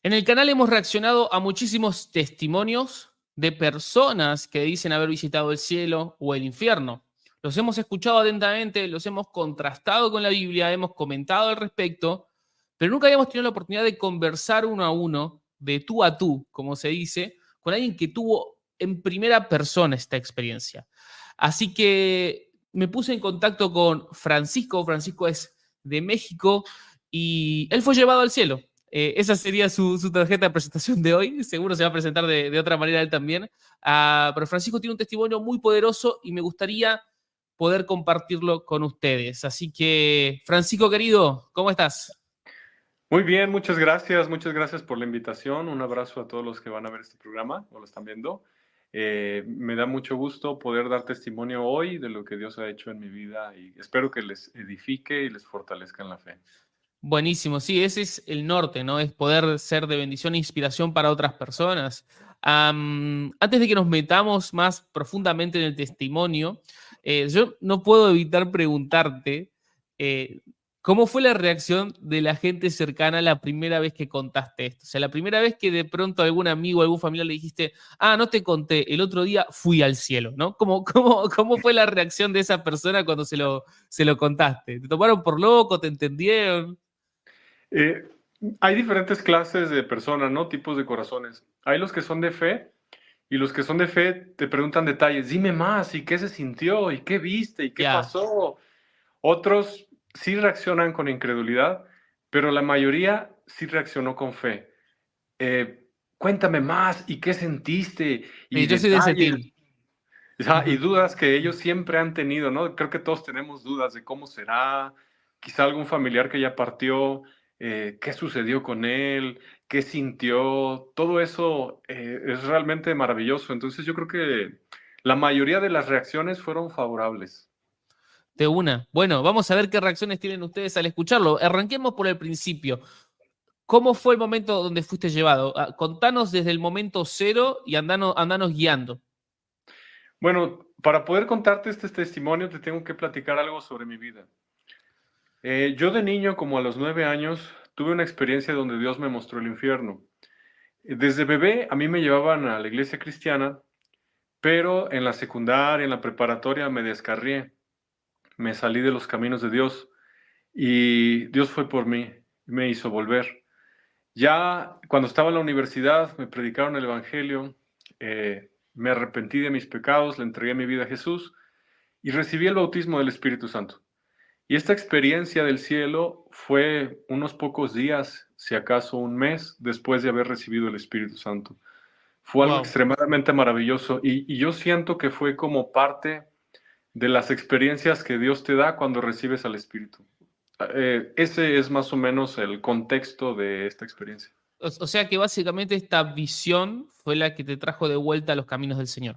En el canal hemos reaccionado a muchísimos testimonios de personas que dicen haber visitado el cielo o el infierno. Los hemos escuchado atentamente, los hemos contrastado con la Biblia, hemos comentado al respecto, pero nunca habíamos tenido la oportunidad de conversar uno a uno, de tú a tú, como se dice, con alguien que tuvo en primera persona esta experiencia. Así que me puse en contacto con Francisco. Francisco es de México y él fue llevado al cielo. Esa sería su tarjeta de presentación de hoy. Seguro se va a presentar de otra manera él también. Pero Francisco tiene un testimonio muy poderoso y me gustaría poder compartirlo con ustedes. Así que, Francisco querido, ¿cómo estás? Muy bien, muchas gracias por la invitación. Un abrazo a todos los que van a ver este programa o lo están viendo. Me da mucho gusto poder dar testimonio hoy de lo que Dios ha hecho en mi vida y espero que les edifique y les fortalezca en la fe. Buenísimo, sí, ese es el norte, ¿no? Es poder ser de bendición e inspiración para otras personas. Antes de que nos metamos más profundamente en el testimonio, yo no puedo evitar preguntarte eh, cómo fue la reacción de la gente cercana la primera vez que contaste esto. O sea, la primera vez que de pronto a algún amigo, algún familiar le dijiste, no te conté, el otro día fui al cielo, ¿no? ¿Cómo fue la reacción de esa persona cuando se lo contaste? ¿Te tomaron por loco? ¿Te entendieron? Eh, Hay diferentes clases de personas, ¿no? Tipos de corazones. Hay los que son de fe y los que son de fe te preguntan detalles. Dime más, ¿y qué se sintió? ¿Y qué viste? ¿Y qué Ya. pasó? Otros sí reaccionan con incredulidad, pero la mayoría sí reaccionó con fe. Cuéntame más, ¿y qué sentiste? Y Yo soy de ese detalles, team. y Ujú. dudas que ellos siempre han tenido, ¿no? Creo que todos tenemos dudas de cómo será, quizá algún familiar que ya partió, qué sucedió con él, qué sintió, todo eso es realmente maravilloso. Entonces yo creo que la mayoría de las reacciones fueron favorables. De una. Bueno, vamos a ver qué reacciones tienen ustedes al escucharlo. Arranquemos por el principio. ¿Cómo fue el momento donde fuiste llevado? Contanos desde el momento cero y andanos guiando. Bueno, para poder contarte este testimonio te tengo que platicar algo sobre mi vida. Yo de niño, como a los 9 años, tuve una experiencia donde Dios me mostró el infierno. Desde bebé a mí me llevaban a la iglesia cristiana, pero en la secundaria, en la preparatoria me descarrié, me salí de los caminos de Dios y Dios fue por mí, me hizo volver. Ya cuando estaba en la universidad me predicaron el Evangelio, me arrepentí de mis pecados, le entregué mi vida a Jesús y recibí el bautismo del Espíritu Santo. Y esta experiencia del cielo fue unos pocos días, si acaso un mes, después de haber recibido el Espíritu Santo. Fue algo Wow. extremadamente maravilloso y yo siento que fue como parte de las experiencias que Dios te da cuando recibes al Espíritu. Ese es más o menos el contexto de esta experiencia. O sea que básicamente esta visión fue la que te trajo de vuelta a los caminos del Señor.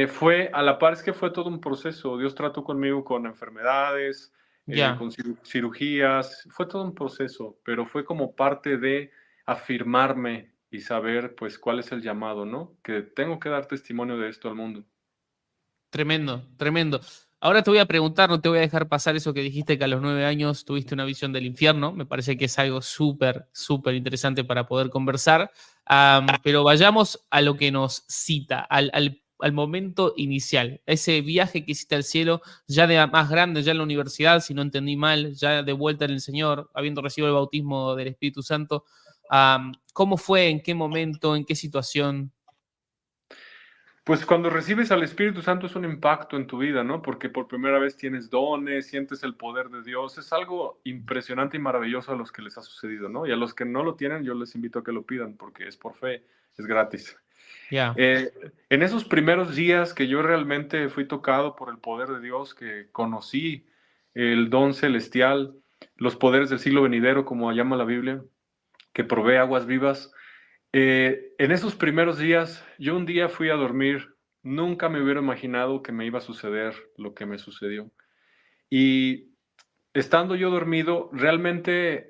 Fue, a la par es que fue todo un proceso. Dios trató conmigo con enfermedades, Ya. con cirugías, fue todo un proceso, pero fue como parte de afirmarme y saber pues cuál es el llamado, ¿no? Que tengo que dar testimonio de esto al mundo. Tremendo, tremendo. Ahora te voy a preguntar, no te voy a dejar pasar eso que dijiste que a los 9 años tuviste una visión del infierno. Me parece que es algo súper, súper interesante para poder conversar. Pero vayamos a lo que nos cita, al momento inicial. Ese viaje que hiciste al cielo, ya de más grande, ya en la universidad, si no entendí mal, ya de vuelta en el Señor, habiendo recibido el bautismo del Espíritu Santo. ¿Cómo fue? ¿En qué momento? ¿En qué situación? Pues cuando recibes al Espíritu Santo es un impacto en tu vida, ¿no? Porque por primera vez tienes dones, sientes el poder de Dios. Es algo impresionante y maravilloso a los que les ha sucedido, ¿no? Y a los que no lo tienen, yo les invito a que lo pidan porque es por fe, es gratis. Ya. Eh, en esos primeros días que yo realmente fui tocado por el poder de Dios, que conocí el don celestial, los poderes del siglo venidero, como llama la Biblia, que provee aguas vivas. En esos primeros días, yo un día fui a dormir, nunca me hubiera imaginado que me iba a suceder lo que me sucedió. Y estando yo dormido, realmente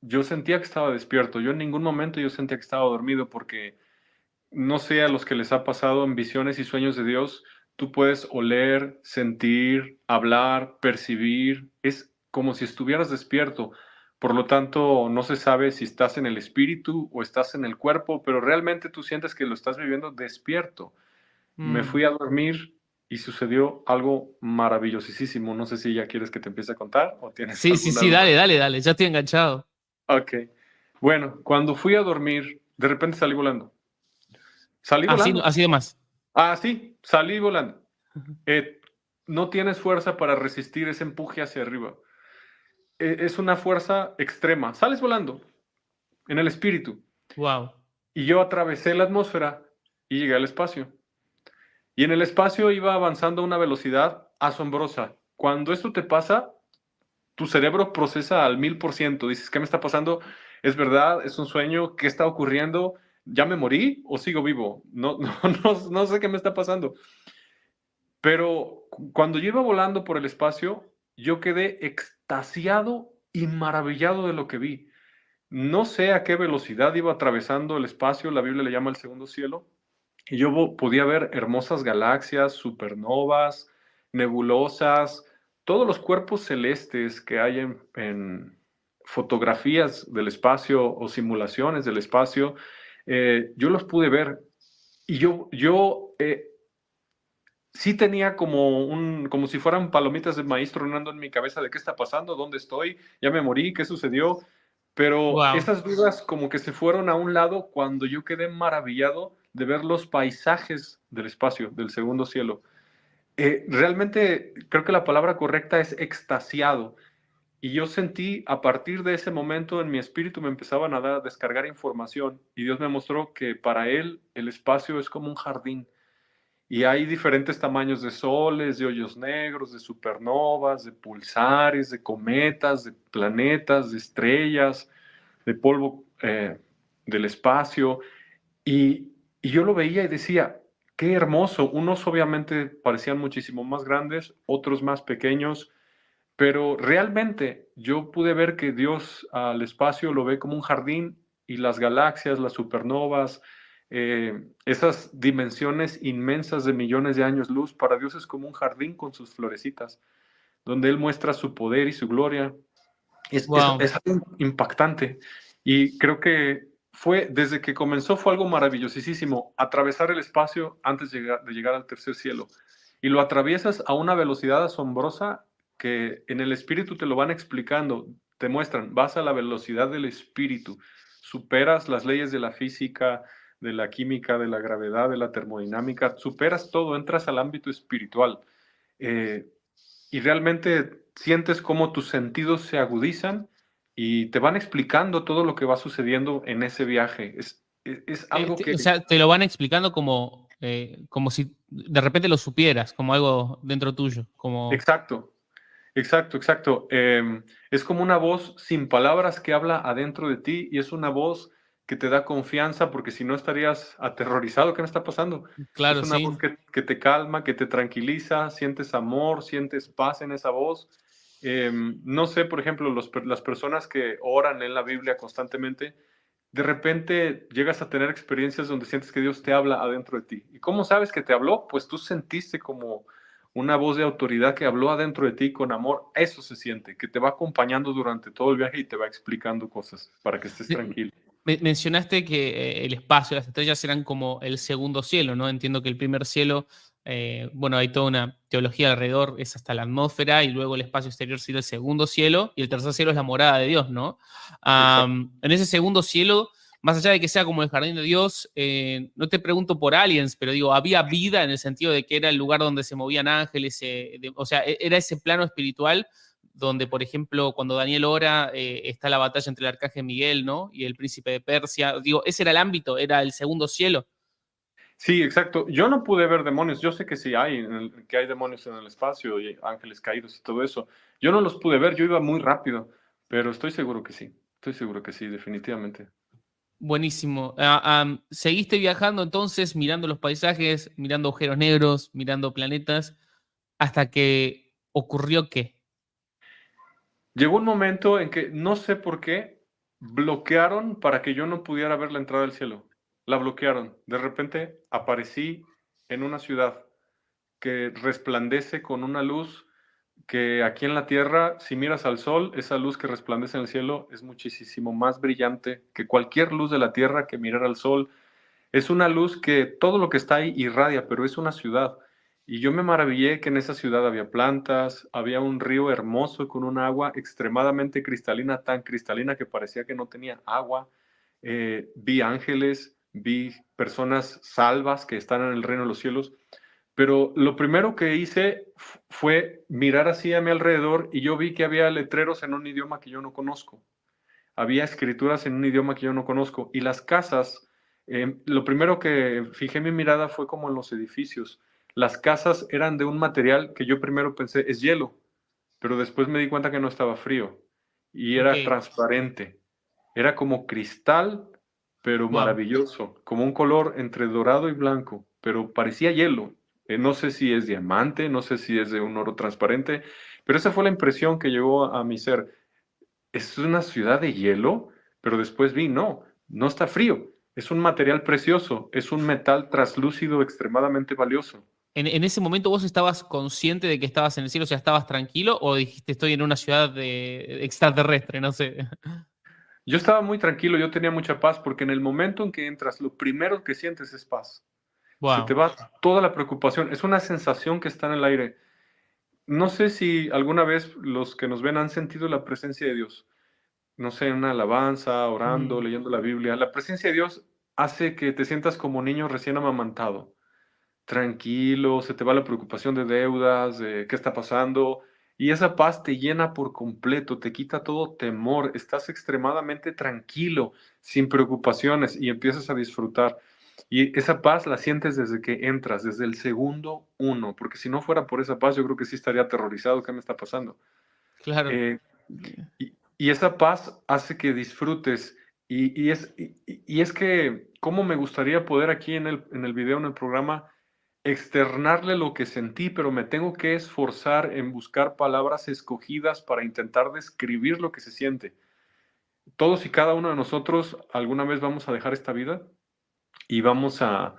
yo sentía que estaba despierto. Yo en ningún momento yo sentía que estaba dormido porque no sé a los que les ha pasado en visiones y sueños de Dios, tú puedes oler, sentir, hablar, percibir. Es como si estuvieras despierto. Por lo tanto, no se sabe si estás en el espíritu o estás en el cuerpo, pero realmente tú sientes que lo estás viviendo despierto. Me Mm. fui a dormir y sucedió algo maravillosísimo. No sé si ya quieres que te empiece a contar o tienes Sí, sí, alguna sí, duda. dale, dale, dale, ya estoy enganchado. Ok. Bueno, cuando fui a dormir, de repente salí volando. Salí Así, volando. así de más. Ah, sí, salí volando. Eh, no tienes fuerza para resistir ese empuje hacia arriba. Es una fuerza extrema. Sales volando en el espíritu. Wow. Y yo atravesé la atmósfera y llegué al espacio. Y en el espacio iba avanzando a una velocidad asombrosa. Cuando esto te pasa, tu cerebro procesa al 1000%. Dices, ¿qué me está pasando? ¿Es verdad? ¿Es un sueño? ¿Qué está ocurriendo? ¿Ya me morí o sigo vivo? No, no sé qué me está pasando. Pero cuando yo iba volando por el espacio, yo quedé extasiado y maravillado de lo que vi. No sé a qué velocidad iba atravesando el espacio, la Biblia le llama el segundo cielo, y yo podía ver hermosas galaxias, supernovas, nebulosas, todos los cuerpos celestes que hay en fotografías del espacio o simulaciones del espacio, yo los pude ver. Y yo sí tenía como si fueran palomitas de maíz tronando en mi cabeza de qué está pasando, dónde estoy, ya me morí, qué sucedió. Pero Wow. esas dudas como que se fueron a un lado cuando yo quedé maravillado de ver los paisajes del espacio, del segundo cielo. Realmente creo que la palabra correcta es extasiado. Y yo sentí a partir de ese momento en mi espíritu me empezaban a descargar información y Dios me mostró que para Él el espacio es como un jardín y hay diferentes tamaños de soles, de hoyos negros, de supernovas, de pulsares, de cometas, de planetas, de estrellas, de polvo del espacio. Y yo lo veía y decía, qué hermoso. Unos obviamente parecían muchísimo más grandes, otros más pequeños, pero realmente yo pude ver que Dios al espacio lo ve como un jardín y las galaxias, las supernovas, esas dimensiones inmensas de millones de años luz, para Dios es como un jardín con sus florecitas, donde Él muestra su poder y su gloria. Wow. Es algo impactante y creo que desde que comenzó fue algo maravillosísimo, atravesar el espacio antes de llegar al tercer cielo. Y lo atraviesas a una velocidad asombrosa que en el espíritu te lo van explicando, te muestran, vas a la velocidad del espíritu, superas las leyes de la física, de la química, de la gravedad, de la termodinámica, superas todo, entras al ámbito espiritual. Eh, y realmente sientes cómo tus sentidos se agudizan y te van explicando todo lo que va sucediendo en ese viaje. Es algo que... O sea, te lo van explicando como si de repente lo supieras, como algo dentro tuyo, como... Exacto, exacto, exacto. Es como una voz sin palabras que habla adentro de ti y es una voz que te da confianza porque si no estarías aterrorizado. ¿Qué me está pasando? Es Claro, una voz sí. que te calma, que te tranquiliza, sientes amor, sientes paz en esa voz. No sé, por ejemplo, las personas que oran en la Biblia constantemente, de repente llegas a tener experiencias donde sientes que Dios te habla adentro de ti. ¿Y cómo sabes que te habló? Pues tú sentiste como una voz de autoridad que habló adentro de ti con amor. Eso se siente, que te va acompañando durante todo el viaje y te va explicando cosas para que estés tranquilo. Mencionaste que el espacio, las estrellas eran como el segundo cielo, ¿no? Entiendo que el primer cielo, bueno, hay toda una teología alrededor, es hasta la atmósfera, y luego el espacio exterior sería el segundo cielo, y el tercer cielo es la morada de Dios, ¿no? Exacto. En ese segundo cielo, más allá de que sea como el jardín de Dios, no te pregunto por aliens, pero digo, ¿había vida en el sentido de que era el lugar donde se movían ángeles? O sea, era ese plano espiritual donde, por ejemplo, cuando Daniel ora, está la batalla entre el arcángel Miguel, ¿no? Y el príncipe de Persia. Digo, ese era el ámbito, era el segundo cielo. Sí, exacto. Yo no pude ver demonios. Yo sé que sí hay, que hay demonios en el espacio y ángeles caídos y todo eso. Yo no los pude ver, yo iba muy rápido, pero estoy seguro que sí. Estoy seguro que sí, definitivamente. Buenísimo. Seguiste viajando entonces, mirando los paisajes, mirando agujeros negros, mirando planetas, hasta que ocurrió qué. Llegó un momento en que no sé por qué bloquearon para que yo no pudiera ver la entrada del cielo. La bloquearon. De repente aparecí en una ciudad que resplandece con una luz que aquí en la tierra, si miras al sol, esa luz que resplandece en el cielo es muchísimo más brillante que cualquier luz de la tierra que mirar al sol. Es una luz que todo lo que está ahí irradia, pero es una ciudad. Y yo me maravillé que en esa ciudad había plantas, había un río hermoso con un agua extremadamente cristalina, tan cristalina que parecía que no tenía agua. Vi ángeles, vi personas salvas que están en el reino de los cielos. Pero lo primero que hice fue mirar así a mi alrededor y yo vi que había letreros en un idioma que yo no conozco. Había escrituras en un idioma que yo no conozco. Y las casas, lo primero que fijé mi mirada fue como en los edificios. Las casas eran de un material que yo primero pensé es hielo, pero después me di cuenta que no estaba frío y Ok, era transparente. Era como cristal, pero wow. maravilloso, como un color entre dorado y blanco, pero parecía hielo. No sé si es diamante, no sé si es de un oro transparente, pero esa fue la impresión que llegó a mi ser. Es una ciudad de hielo, pero después vi, no, no está frío. Es un material precioso, es un metal traslúcido extremadamente valioso. En ese momento vos estabas consciente de que estabas en el cielo, o sea, estabas tranquilo, o dijiste estoy en una ciudad extraterrestre, no sé. Yo estaba muy tranquilo, yo tenía mucha paz, porque en el momento en que entras, lo primero que sientes es paz. Se te Wow. va toda la preocupación, es una sensación que está en el aire. No sé si alguna vez los que nos ven han sentido la presencia de Dios. No sé, en una alabanza, orando, leyendo la Biblia. La presencia de Dios hace que te sientas como niño recién amamantado. Tranquilo, se te va la preocupación de deudas, de qué está pasando, y esa paz te llena por completo, te quita todo temor, estás extremadamente tranquilo, sin preocupaciones, y empiezas a disfrutar. Y esa paz la sientes desde que entras, desde el segundo uno, porque si no fuera por esa paz, yo creo que sí estaría aterrorizado, ¿qué me está pasando? Claro. Eh, y esa paz hace que disfrutes. Y es que, ¿cómo me gustaría poder aquí en el video, en el programa, externarle lo que sentí, pero me tengo que esforzar en buscar palabras escogidas para intentar describir lo que se siente? Todos y cada uno de nosotros alguna vez vamos a dejar esta vida y vamos a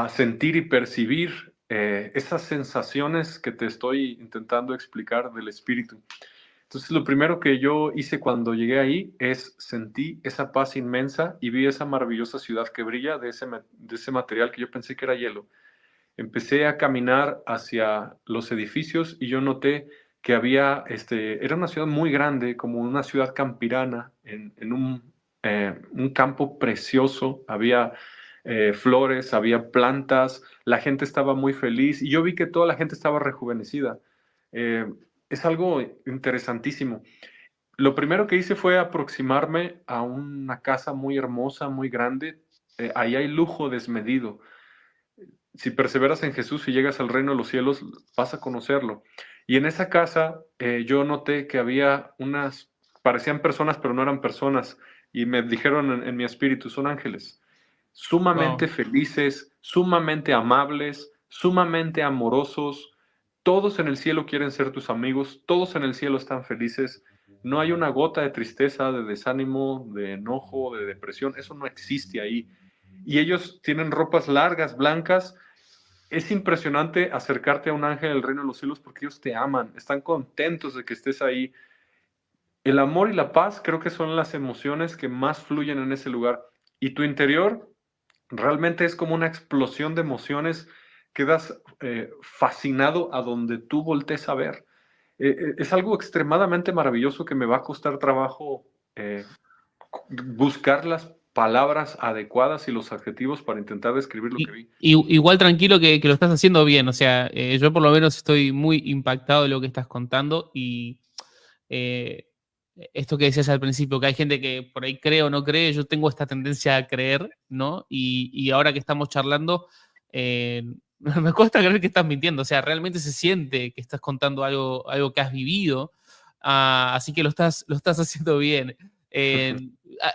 sentir y percibir esas sensaciones que te estoy intentando explicar del espíritu. Entonces, lo primero que yo hice cuando llegué ahí es sentí esa paz inmensa y vi esa maravillosa ciudad que brilla de ese material que yo pensé que era hielo. Empecé a caminar hacia los edificios y yo noté que había, era una ciudad muy grande, como una ciudad campirana, en un campo precioso. Había flores, había plantas, la gente estaba muy feliz y yo vi que toda la gente estaba rejuvenecida. Eh, es algo interesantísimo. Lo primero que hice fue aproximarme a una casa muy hermosa, muy grande. Ahí hay lujo desmedido. Si perseveras en Jesús y llegas al reino de los cielos, vas a conocerlo. Y en esa casa yo noté que había parecían personas, pero no eran personas. Y me dijeron en mi espíritu, son ángeles, Wow. sumamente felices, sumamente amables, sumamente amorosos. Todos en el cielo quieren ser tus amigos, todos en el cielo están felices. No hay una gota de tristeza, de desánimo, de enojo, de depresión. Eso no existe ahí. Y ellos tienen ropas largas, blancas. Es impresionante acercarte a un ángel del reino de los cielos porque ellos te aman, están contentos de que estés ahí. El amor y la paz creo que son las emociones que más fluyen en ese lugar. Y tu interior realmente es como una explosión de emociones. Quedas fascinado a donde tú voltees a ver. Es algo extremadamente maravilloso que me va a costar trabajo eh, buscar las palabras adecuadas y los adjetivos para intentar describir lo que vi. Igual tranquilo que lo estás haciendo bien, o sea, yo por lo menos estoy muy impactado de lo que estás contando y eh, esto que decías al principio, que hay gente que por ahí cree o no cree, yo tengo esta tendencia a creer, ¿no? Y ahora que estamos charlando, eh, me cuesta creer que estás mintiendo, o sea, realmente se siente que estás contando algo que has vivido, así que lo estás haciendo bien. Eh,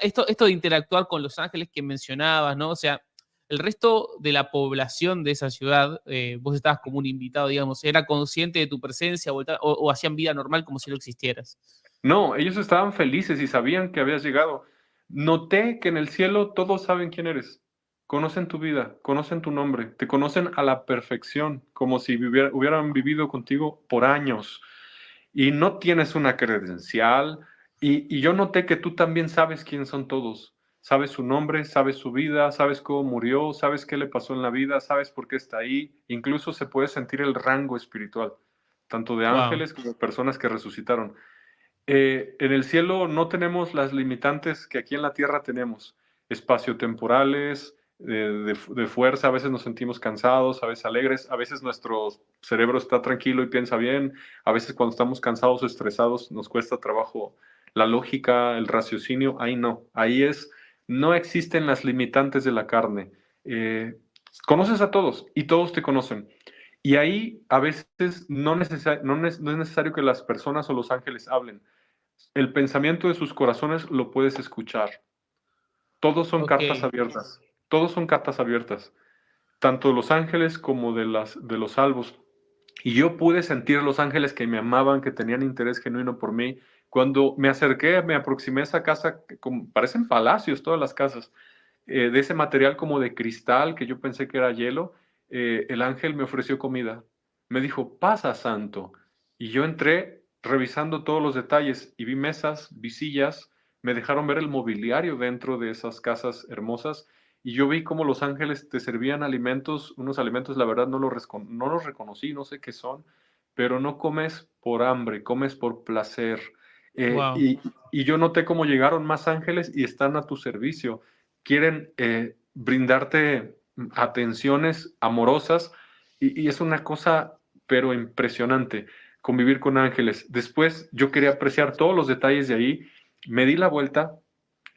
esto de interactuar con los ángeles que mencionabas, ¿no? O sea, el resto de la población de esa ciudad, vos estabas como un invitado, digamos, ¿era consciente de tu presencia o hacían vida normal como si no existieras? No, ellos estaban felices y sabían que habías llegado. Noté que en el cielo todos saben quién eres. Conocen tu vida, conocen tu nombre, te conocen a la perfección, como si hubieran vivido contigo por años. y no tienes una credencial, y yo noté que tú también sabes quién son todos. Sabes su nombre, sabes su vida, sabes cómo murió, sabes qué le pasó en la vida, sabes por qué está ahí. Incluso se puede sentir el rango espiritual, tanto de Wow. ángeles como de personas que resucitaron. En el cielo no tenemos las limitantes que aquí en la tierra tenemos, espaciotemporales, de fuerza, a veces nos sentimos cansados, a veces alegres, a veces nuestro cerebro está tranquilo y piensa bien, a veces cuando estamos cansados o estresados nos cuesta trabajo la lógica, el raciocinio, ahí no, no existen las limitantes de la carne. Eh, Conoces a todos y todos te conocen. Y ahí a veces no es necesario que las personas o los ángeles hablen. El pensamiento de sus corazones lo puedes escuchar. Todos son cartas Ok. abiertas. Todos son cartas abiertas, tanto de los ángeles como de los salvos. Y yo pude sentir los ángeles que me amaban, que tenían interés genuino por mí. Cuando me acerqué, me aproximé a esa casa, que parecen palacios todas las casas, de ese material como de cristal que yo pensé que era hielo, el ángel me ofreció comida. Me dijo, pasa, santo. Y yo entré revisando todos los detalles y vi mesas, vi sillas, me dejaron ver el mobiliario dentro de esas casas hermosas y yo vi cómo los ángeles te servían alimentos, unos alimentos, la verdad no los reconocí, no sé qué son, pero no comes por hambre, comes por placer. Eh, Wow. y, y yo noté cómo llegaron más ángeles y están a tu servicio. Quieren brindarte atenciones amorosas y es una cosa, pero impresionante, convivir con ángeles. Después yo quería apreciar todos los detalles de ahí, me di la vuelta,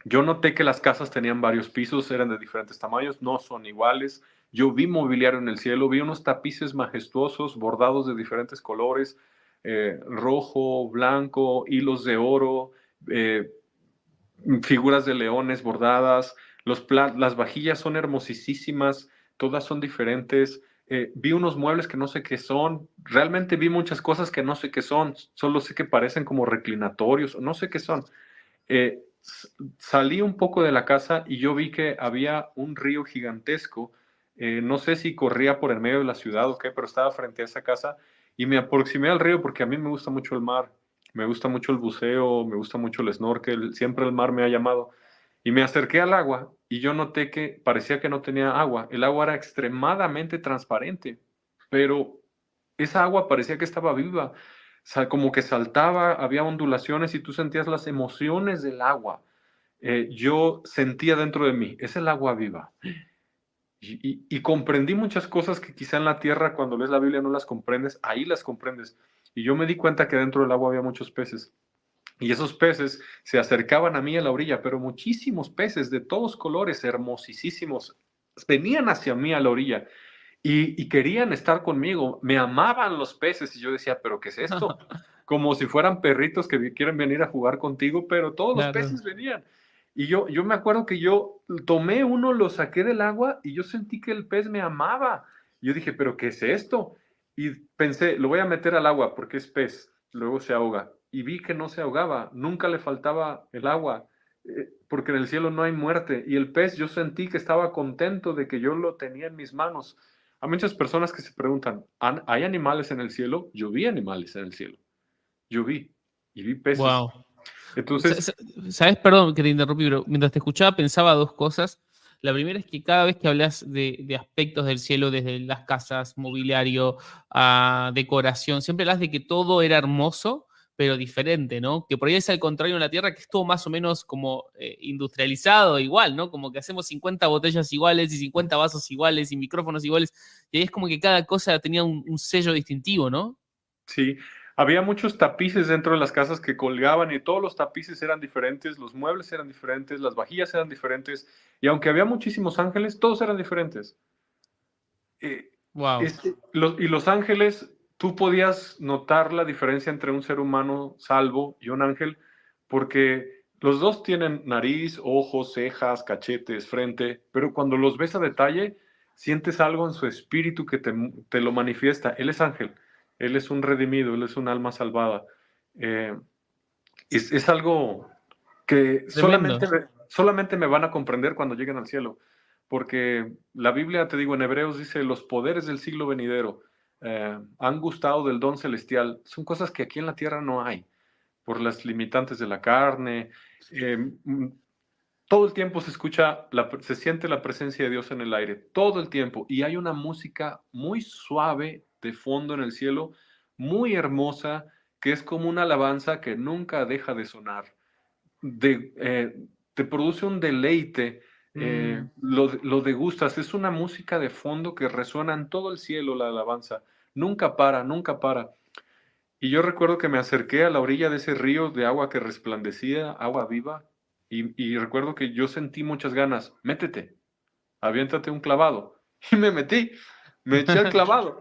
yo noté que las casas tenían varios pisos, eran de diferentes tamaños, no son iguales. Yo vi mobiliario en el cielo, vi unos tapices majestuosos, bordados de diferentes colores, rojo, blanco, hilos de oro, eh, figuras de leones bordadas, las vajillas son hermosísimas, todas son diferentes. Vi unos muebles que no sé qué son, realmente vi muchas cosas que no sé qué son, solo sé que parecen como reclinatorios, no sé qué son. Eh, Salí un poco de la casa y yo vi que había un río gigantesco, no sé si corría por el medio de la ciudad o qué, pero estaba frente a esa casa y me aproximé al río porque a mí me gusta mucho el mar, me gusta mucho el buceo, me gusta mucho el snorkel, siempre el mar me ha llamado. Y me acerqué al agua y yo noté que parecía que no tenía agua. El agua era extremadamente transparente, pero esa agua parecía que estaba viva, como que saltaba, había ondulaciones y tú sentías las emociones del agua. Yo sentía dentro de mí, es el agua viva. Y comprendí muchas cosas que quizá en la tierra, cuando lees la Biblia, no las comprendes, ahí las comprendes. Y yo me di cuenta que dentro del agua había muchos peces. Y esos peces se acercaban a mí a la orilla, pero muchísimos peces de todos colores, hermosísimos, venían hacia mí a la orilla y querían estar conmigo. Me amaban los peces y yo decía, ¿pero qué es esto? Como si fueran perritos que quieren venir a jugar contigo, pero todos los Claro. peces venían. Y yo me acuerdo que yo tomé uno, lo saqué del agua y yo sentí que el pez me amaba. Yo dije, ¿pero qué es esto? Y pensé, lo voy a meter al agua porque es pez, luego se ahoga. Y vi que no se ahogaba, nunca le faltaba el agua, porque en el cielo no hay muerte. Y el pez yo sentí que estaba contento de que yo lo tenía en mis manos. Hay muchas personas que se preguntan, ¿hay animales en el cielo? Yo vi animales en el cielo, yo vi, y vi peces. Wow. Sa- Entonces, sa- ¿Sabes? Perdón que te interrumpí, pero mientras te escuchaba pensaba dos cosas. La primera es que cada vez que hablas de aspectos del cielo, desde las casas, mobiliario, a decoración, siempre hablas de que todo era hermoso, pero diferente, ¿no? Que por ahí es al contrario en la Tierra, que es todo más o menos como industrializado igual, ¿no? Como que hacemos 50 botellas iguales y 50 vasos iguales y micrófonos iguales. Y ahí es como que cada cosa tenía un sello distintivo, ¿no? sí, había muchos tapices dentro de las casas que colgaban y todos los tapices eran diferentes, los muebles eran diferentes, las vajillas eran diferentes, y aunque había muchísimos ángeles, todos eran diferentes. Eh, Wow. y los ángeles, tú podías notar la diferencia entre un ser humano salvo y un ángel, porque los dos tienen nariz, ojos, cejas, cachetes, frente, pero cuando los ves a detalle, sientes algo en su espíritu que te lo manifiesta. Él es ángel, él es un redimido, él es un alma salvada. Eh, es algo que Tremendo. solamente me van a comprender cuando lleguen al cielo, porque la Biblia, te digo, en Hebreos dice los poderes del siglo venidero. han gustado del don celestial son cosas que aquí en la tierra no hay, por las limitantes de la carne. eh, mm, Todo el tiempo se escucha, se siente la presencia de Dios en el aire, todo el tiempo. Y hay una música muy suave de fondo en el cielo, muy hermosa, que es como una alabanza que nunca deja de sonar. Te produce un deleite, Mm. lo degustas. Es una música de fondo que resuena en todo el cielo, la alabanza. Nunca para, nunca para. Y yo recuerdo que me acerqué a la orilla de ese río de agua que resplandecía, agua viva, y recuerdo que yo sentí muchas ganas, métete, aviéntate un clavado. Y me metí, me eché al clavado.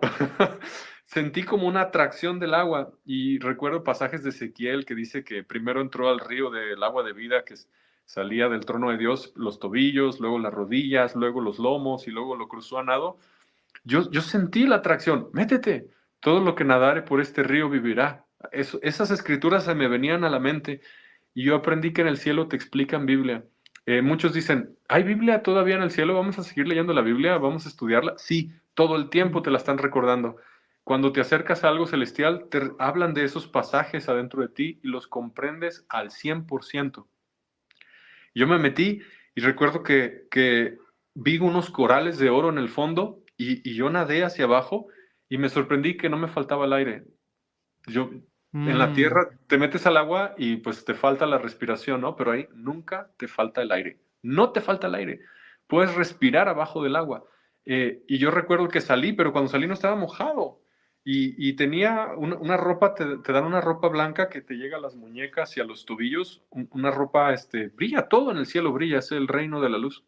Sentí como una atracción del agua y recuerdo pasajes de Ezequiel que dice que primero entró al río del agua de vida que salía del trono de Dios, los tobillos, luego las rodillas, luego los lomos y luego lo cruzó a nado. Yo sentí la atracción, métete, todo lo que nadare por este río vivirá. Esas escrituras se me venían a la mente y yo aprendí que en el cielo te explican Biblia. Muchos dicen, ¿hay Biblia todavía en el cielo? ¿Vamos a seguir leyendo la Biblia? ¿Vamos a estudiarla? Sí, todo el tiempo te la están recordando. Cuando te acercas a algo celestial, te hablan de esos pasajes adentro de ti y los comprendes al 100%. Yo me metí y recuerdo que vi unos corales de oro en el fondo y yo nadé hacia abajo y me sorprendí que no me faltaba el aire. Yo, en la Mm. tierra te metes al agua y pues te falta la respiración, ¿no? Pero ahí nunca te falta el aire. No te falta el aire. Puedes respirar abajo del agua. Y yo recuerdo que salí, pero cuando salí no estaba mojado. Y tenía una ropa, te dan una ropa blanca que te llega a las muñecas y a los tobillos. Una ropa, brilla, todo en el cielo brilla, es el reino de la luz.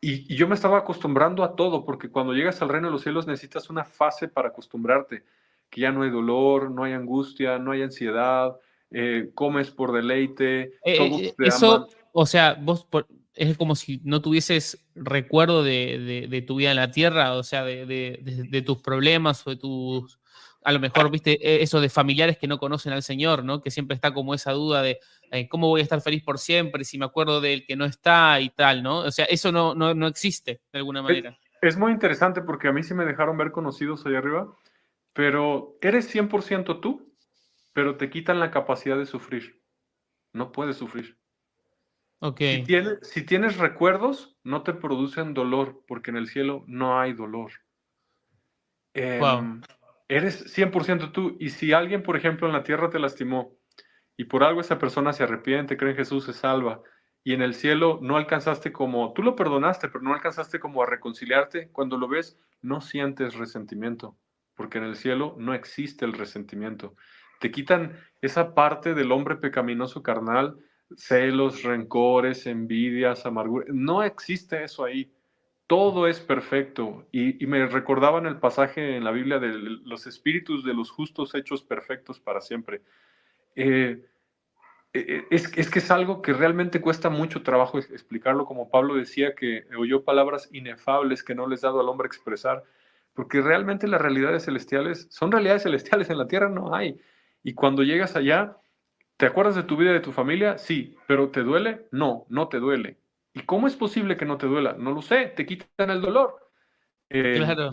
Y yo me estaba acostumbrando a todo, porque cuando llegas al reino de los cielos necesitas una fase para acostumbrarte, que ya no hay dolor, no hay angustia, no hay ansiedad, comes por deleite, todos te aman. Eso, o sea, es como si no tuvieses recuerdo de tu vida en la tierra, o sea, de tus problemas o de tus, a lo mejor, viste, eso de familiares que no conocen al Señor, ¿no? Que siempre está como esa duda de cómo voy a estar feliz por siempre si me acuerdo del que no está y tal, ¿no? O sea, eso no existe de alguna Es, manera. es muy interesante porque a mí sí me dejaron ver conocidos allá arriba, pero eres 100% tú, pero te quitan la capacidad de sufrir. No puedes sufrir. Ok, Si tienes recuerdos, no te producen dolor, porque en el cielo no hay dolor. wow. em, Eres 100% tú. Y si alguien, por ejemplo, en la tierra te lastimó y por algo esa persona se arrepiente, cree en Jesús, se salva, y en el cielo no alcanzaste como, tú lo perdonaste, pero no alcanzaste como a reconciliarte, cuando lo ves, no sientes resentimiento, porque en el cielo no existe el resentimiento. Te quitan esa parte del hombre pecaminoso carnal, celos, rencores, envidias, amargura. No existe eso ahí. Todo es perfecto. Y me recordaban el pasaje en la Biblia de los espíritus de los justos hechos perfectos para siempre. Eh, es que es algo que realmente cuesta mucho trabajo explicarlo, como Pablo decía que oyó palabras inefables que no les ha dado al hombre expresar, porque realmente las realidades celestiales son realidades celestiales, en la tierra no hay. Y cuando llegas allá, ¿te acuerdas de tu vida y de tu familia? Sí, pero ¿te duele? No, no te duele. ¿Y cómo es posible que no te duela? No lo sé, te quitan el dolor. Claro.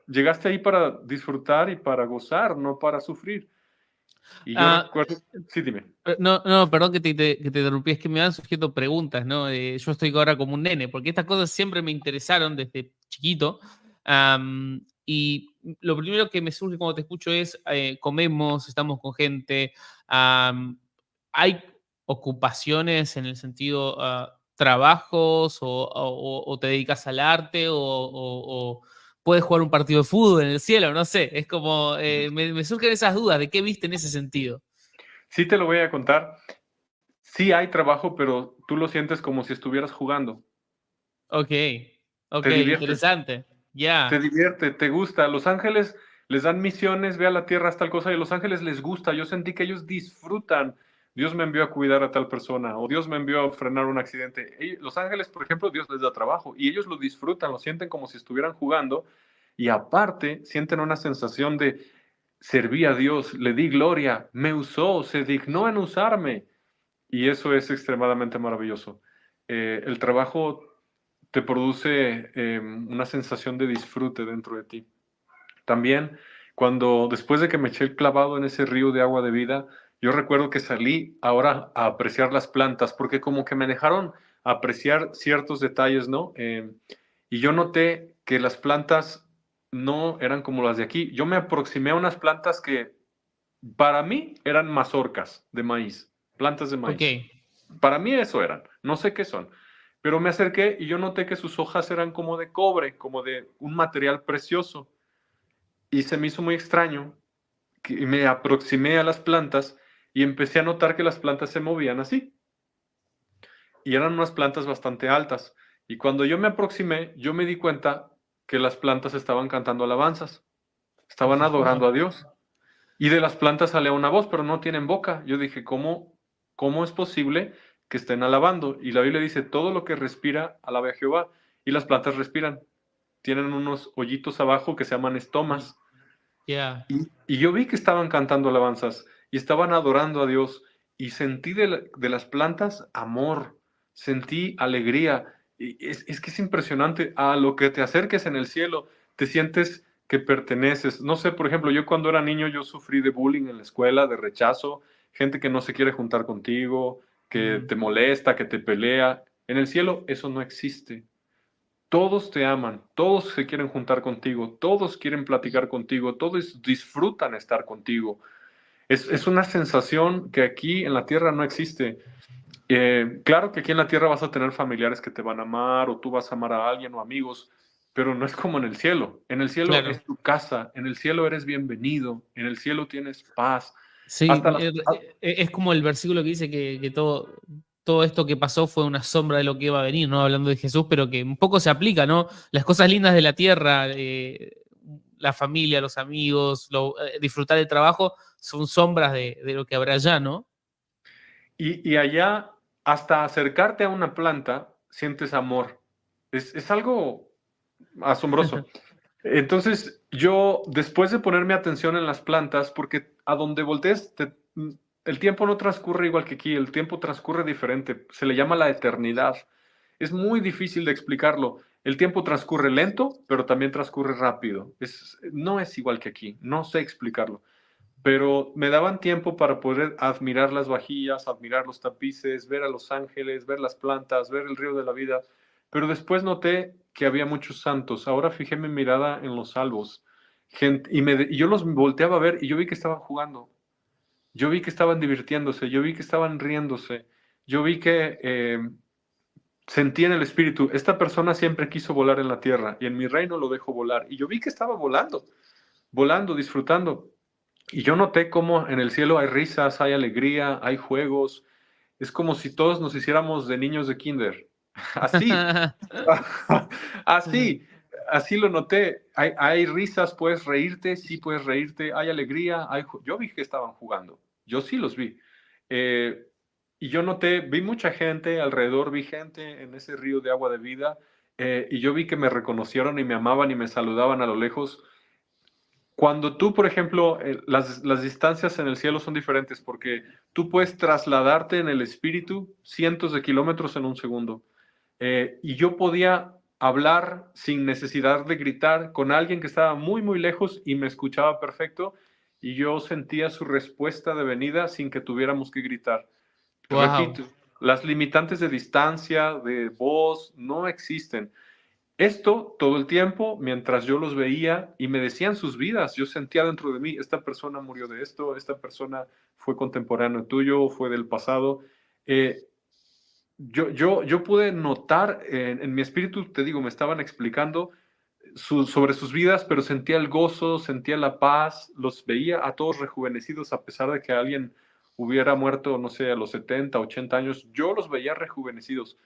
Llegaste ahí para disfrutar y para gozar, no para sufrir. Y yo Ah, recuerdo, sí, dime. no, no, perdón que te interrumpí, es que me van surgiendo preguntas, ¿no? Yo estoy ahora como un nene, porque estas cosas siempre me interesaron desde chiquito. Y lo primero que me surge cuando te escucho es, comemos, estamos con gente, hay ocupaciones en el sentido, trabajos o te dedicas al arte o puedes jugar un partido de fútbol en el cielo, no sé, es como, me surgen esas dudas de qué viste en ese sentido. Sí te lo voy a contar. Sí hay trabajo, pero tú lo sientes como si estuvieras jugando. Ok, ok, Te diviertes, interesante. te Ya. divierte, te gusta. Los ángeles les dan misiones, ve a la tierra, haz tal cosa, y a los ángeles les gusta. Yo sentí que ellos disfrutan. Dios me envió a cuidar a tal persona, o Dios me envió a frenar un accidente. Los ángeles, por ejemplo, Dios les da trabajo, y ellos lo disfrutan, lo sienten como si estuvieran jugando, y aparte sienten una sensación de serví a Dios, le di gloria, me usó, se dignó en usarme. Y eso es extremadamente maravilloso. El trabajo te produce una sensación de disfrute dentro de ti. También, cuando después de que me eché el clavado en ese río de agua de vida, yo recuerdo que salí ahora a apreciar las plantas, porque como que me dejaron apreciar ciertos detalles, ¿no? Y yo noté que las plantas no eran como las de aquí. Yo me aproximé a unas plantas que para mí eran mazorcas de maíz, plantas de Ok, maíz. Para mí eso eran, no sé qué son. Pero me acerqué y yo noté que sus hojas eran como de cobre, como de un material precioso. Y se me hizo muy extraño que me aproximé a las plantas y empecé a notar que las plantas se movían así. Y eran unas plantas bastante altas. Y cuando yo me aproximé, yo me di cuenta que las plantas estaban cantando alabanzas, estaban adorando wow. a Dios. Y de las plantas salía una voz, pero no tienen boca. Yo dije, ¿cómo es posible que estén alabando? Y la Biblia dice, todo lo que respira, alabe a Jehová. Y las plantas respiran. Tienen unos hoyitos abajo que se llaman estomas. Ya. Y yo vi que estaban cantando alabanzas y estaban adorando a Dios. Y sentí de las plantas amor, sentí alegría. Y es que es impresionante. A lo que te acerques en el cielo, te sientes que perteneces. No sé, por ejemplo, yo cuando era niño, yo sufrí de bullying en la escuela, de rechazo, gente que no se quiere juntar contigo, que Mm. te molesta, que te pelea. En el cielo eso no existe. Todos te aman, todos se quieren juntar contigo, todos quieren platicar contigo, todos disfrutan estar contigo. Es una sensación que aquí en la tierra no existe. Claro que aquí en la tierra vas a tener familiares que te van a amar o tú vas a amar a alguien o amigos, pero no es como en el cielo. En el cielo Claro. es tu casa, en el cielo eres bienvenido, en el cielo tienes paz. Sí, Hasta las... es como el versículo que dice que todo esto que pasó fue una sombra de lo que iba a venir, ¿no? Hablando de Jesús, pero que un poco se aplica, ¿no? Las cosas lindas de la tierra, la familia, los amigos, disfrutar del trabajo, son sombras de lo que habrá allá, ¿no? y allá, hasta acercarte a una planta, sientes amor. Es algo asombroso. Entonces, yo, después de ponerme atención en las plantas, porque a donde voltees, el tiempo no transcurre igual que aquí, el tiempo transcurre diferente, se le llama la eternidad. Es muy difícil de explicarlo. El tiempo transcurre lento, pero también transcurre rápido. No es igual que aquí, no sé explicarlo. Pero me daban tiempo para poder admirar las vajillas, admirar los tapices, ver a los ángeles, ver las plantas, ver el río de la vida. Pero después noté que había muchos santos. Ahora fijé mi mirada en los salvos. Y yo los volteaba a ver y yo vi que estaban jugando. Yo vi que estaban divirtiéndose. Yo vi que estaban riéndose. Yo vi que sentí en el espíritu, esta persona siempre quiso volar en la tierra y en mi reino lo dejo volar. Y yo vi que estaba volando, volando, disfrutando. Y yo noté cómo en el cielo hay risas, hay alegría, hay juegos. Es como si todos nos hiciéramos de niños de kinder. Así, así, así lo noté. Hay risas, puedes reírte, sí puedes reírte, hay alegría. Yo vi que estaban jugando, yo sí los vi. Eh, y yo noté, vi mucha gente alrededor, vi gente en ese río de agua de vida, y yo vi que me reconocieron y me amaban y me saludaban a lo lejos. Cuando tú, por ejemplo, las distancias en el cielo son diferentes porque tú puedes trasladarte en el espíritu cientos de kilómetros en un segundo. Y yo podía hablar sin necesidad de gritar con alguien que estaba muy, muy lejos y me escuchaba perfecto y yo sentía su respuesta de venida sin que tuviéramos que gritar. Wow. Repito, las limitantes de distancia, de voz, no existen. Esto todo el tiempo, mientras yo los veía y me decían sus vidas, yo sentía dentro de mí, esta persona murió de esto, esta persona fue contemporáneo tuyo, fue del pasado. Eh, yo pude notar en mi espíritu, te digo, me estaban explicando sobre sus vidas, pero sentía el gozo, sentía la paz, los veía a todos rejuvenecidos a pesar de que alguien hubiera muerto, no sé, a los 70, 80 años, yo los veía rejuvenecidos.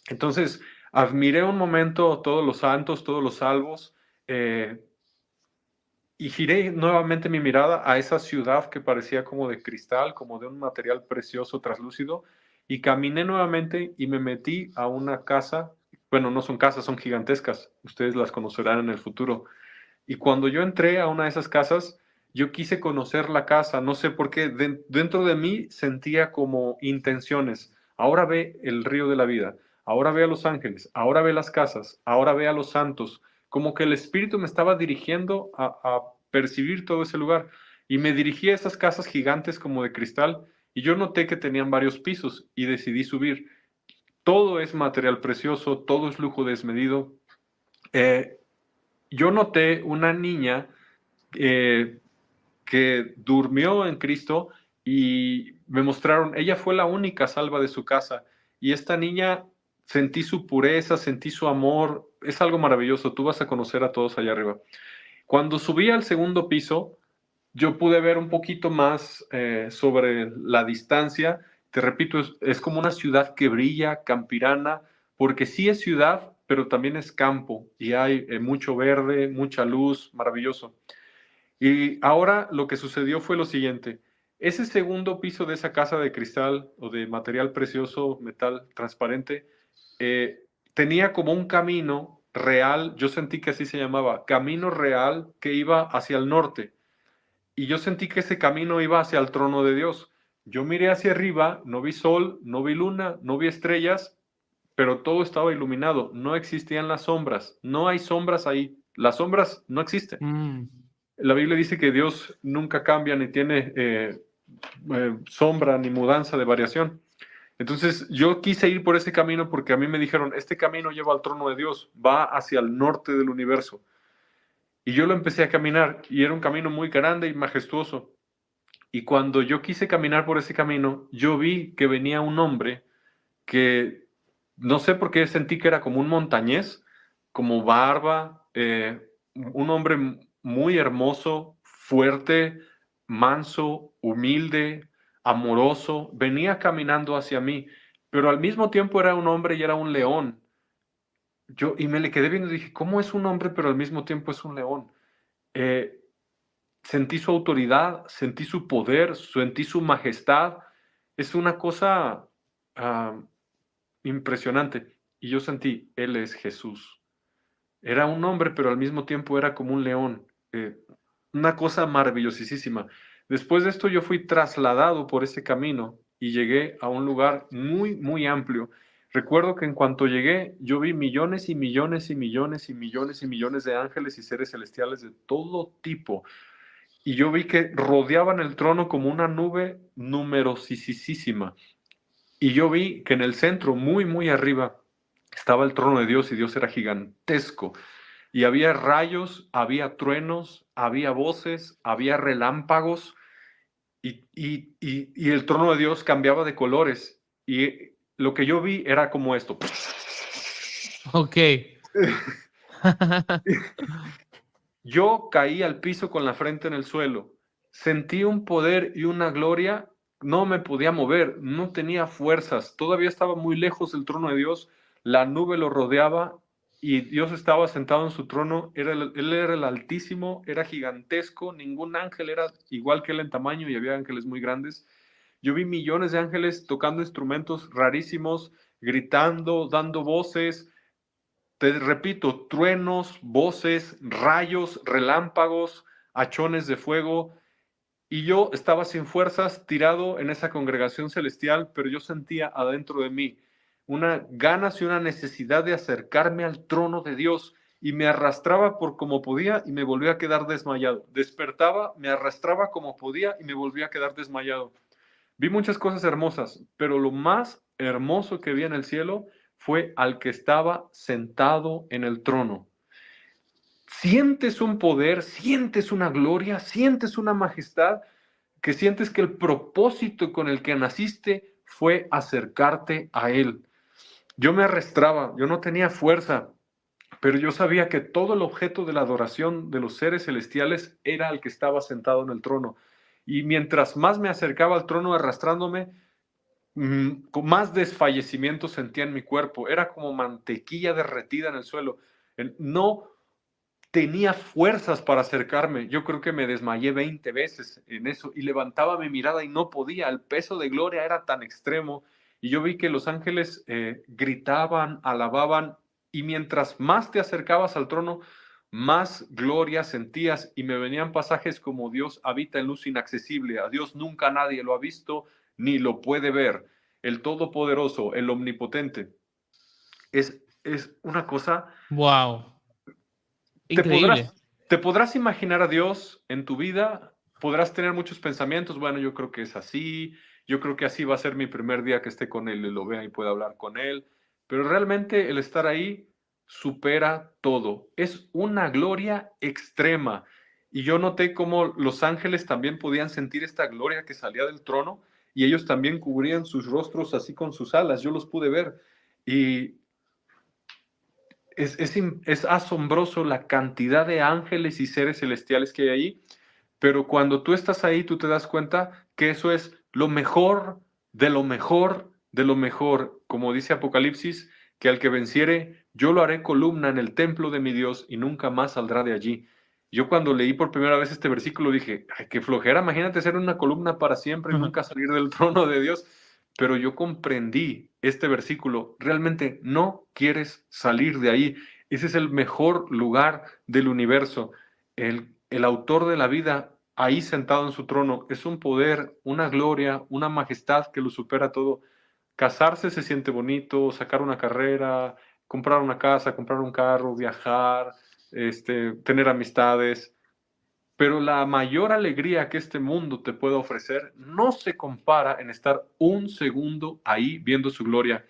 Entonces, admiré un momento todos los santos, todos los salvos, eh, y giré nuevamente mi mirada a esa ciudad que parecía como de cristal, como de un material precioso, traslúcido, y caminé nuevamente y me metí a una casa. Bueno, no son casas, son gigantescas, ustedes las conocerán en el futuro. Y cuando yo entré a una de esas casas, yo quise conocer la casa, no sé por qué, dentro de mí sentía como intenciones. Ahora ve el río de la vida, ahora ve a los ángeles, ahora ve las casas, ahora ve a los santos. como que el Espíritu me estaba dirigiendo a percibir todo ese lugar. Y me dirigí a esas casas gigantes como de cristal y yo noté que tenían varios pisos y decidí subir. Todo es material precioso, todo es lujo desmedido. Eh, yo noté una niña eh, que durmió en Cristo y me mostraron, ella fue la única salva de su casa. Y esta niña, sentí su pureza, sentí su amor, es algo maravilloso, tú vas a conocer a todos allá arriba. Cuando subí al segundo piso, yo pude ver un poquito más sobre la distancia. Te repito, es como una ciudad que brilla, campirana, porque sí es ciudad, pero también es campo y hay mucho verde, mucha luz, maravilloso. Y ahora lo que sucedió fue lo siguiente. Ese segundo piso de esa casa de cristal o de material precioso, metal transparente, eh, tenía como un camino real, yo sentí que así se llamaba, camino real que iba hacia el norte. Y yo sentí que ese camino iba hacia el trono de Dios. Yo miré hacia arriba, no vi sol, no vi luna, no vi estrellas, pero todo estaba iluminado. No existían las sombras. No hay sombras ahí. Las sombras no existen. Mm. La Biblia dice que Dios nunca cambia ni tiene sombra ni mudanza de variación. Entonces yo quise ir por ese camino porque a mí me dijeron, este camino lleva al trono de Dios, va hacia el norte del universo. Y yo lo empecé a caminar y era un camino muy grande y majestuoso. Y cuando yo quise caminar por ese camino, yo vi que venía un hombre que no sé por qué sentí que era como un montañés, como barba, un hombre muy hermoso, fuerte, manso, humilde, amoroso, venía caminando hacia mí, pero al mismo tiempo era un hombre y era un león. Y me le quedé viendo y dije, ¿cómo es un hombre pero al mismo tiempo es un león? Eh, Sentí su autoridad, sentí su poder, sentí su majestad. Es una cosa ah, impresionante. Y yo sentí, Él es Jesús. Era un hombre, pero al mismo tiempo era como un león. Una cosa maravillosísima. Después de esto yo fui trasladado por ese camino y llegué a un lugar muy, muy amplio. Recuerdo que en cuanto llegué, yo vi millones y millones y millones y millones y millones de ángeles y seres celestiales de todo tipo. Y yo vi que rodeaban el trono como una nube numerosísima. Y yo vi que en el centro, muy, muy arriba, estaba el trono de Dios y Dios era gigantesco. Y había rayos, había truenos, había voces, había relámpagos y el trono de Dios cambiaba de colores. Y lo que yo vi era como esto. Ok. Yo caí al piso con la frente en el suelo. Sentí un poder y una gloria. No me podía mover, no tenía fuerzas. Todavía estaba muy lejos del trono de Dios. La nube lo rodeaba y Dios estaba sentado en su trono. Él era el Altísimo, era gigantesco. Ningún ángel era igual que él en tamaño y había ángeles muy grandes. Yo vi millones de ángeles tocando instrumentos rarísimos, gritando, dando voces. Te repito, truenos, voces, rayos, relámpagos, hachones de fuego, y yo estaba sin fuerzas, tirado en esa congregación celestial, pero yo sentía adentro de mí una ganas y una necesidad de acercarme al trono de Dios, y me arrastraba por como podía y me volvía a quedar desmayado. Despertaba, me arrastraba como podía y me volvía a quedar desmayado. Vi muchas cosas hermosas, pero lo más hermoso que vi en el cielo fue al que estaba sentado en el trono. Sientes un poder, sientes una gloria, sientes una majestad, que sientes que el propósito con el que naciste fue acercarte a Él. Yo me arrastraba, yo no tenía fuerza, pero yo sabía que todo el objeto de la adoración de los seres celestiales era el que estaba sentado en el trono. Y mientras más me acercaba al trono arrastrándome, con más desfallecimiento sentía en mi cuerpo. Era como mantequilla derretida en el suelo. No tenía fuerzas para acercarme. Yo creo que me desmayé 20 veces en eso y levantaba mi mirada y no podía. El peso de gloria era tan extremo. Y yo vi que los ángeles gritaban, alababan, y mientras más te acercabas al trono, más gloria sentías, y me venían pasajes como Dios habita en luz inaccesible, a Dios nunca nadie lo ha visto ni lo puede ver, el Todopoderoso, el Omnipotente. Es una cosa Wow. te Increíble. podrás imaginar a Dios en tu vida, podrás tener muchos pensamientos, bueno, yo creo que es así, yo creo que así va a ser mi primer día que esté con Él y lo vea y pueda hablar con Él, pero realmente el estar ahí supera todo, es una gloria extrema. Y yo noté cómo los ángeles también podían sentir esta gloria que salía del trono y ellos también cubrían sus rostros así con sus alas, yo los pude ver. Y es asombroso la cantidad de ángeles y seres celestiales que hay ahí, pero cuando tú estás ahí, tú te das cuenta que eso es lo mejor de lo mejor de lo mejor. Como dice Apocalipsis, que al que venciere, yo lo haré columna en el templo de mi Dios y nunca más saldrá de allí. Yo cuando leí por primera vez este versículo dije, ay, qué flojera, imagínate ser una columna para siempre y nunca salir del trono de Dios. Pero yo comprendí este versículo, realmente no quieres salir de ahí. Ese es el mejor lugar del universo. El autor de la vida, ahí sentado en su trono, es un poder, una gloria, una majestad que lo supera todo. Casarse se siente bonito, sacar una carrera, comprar una casa, comprar un carro, viajar, tener amistades, pero la mayor alegría que este mundo te puede ofrecer no se compara en estar un segundo ahí viendo su gloria.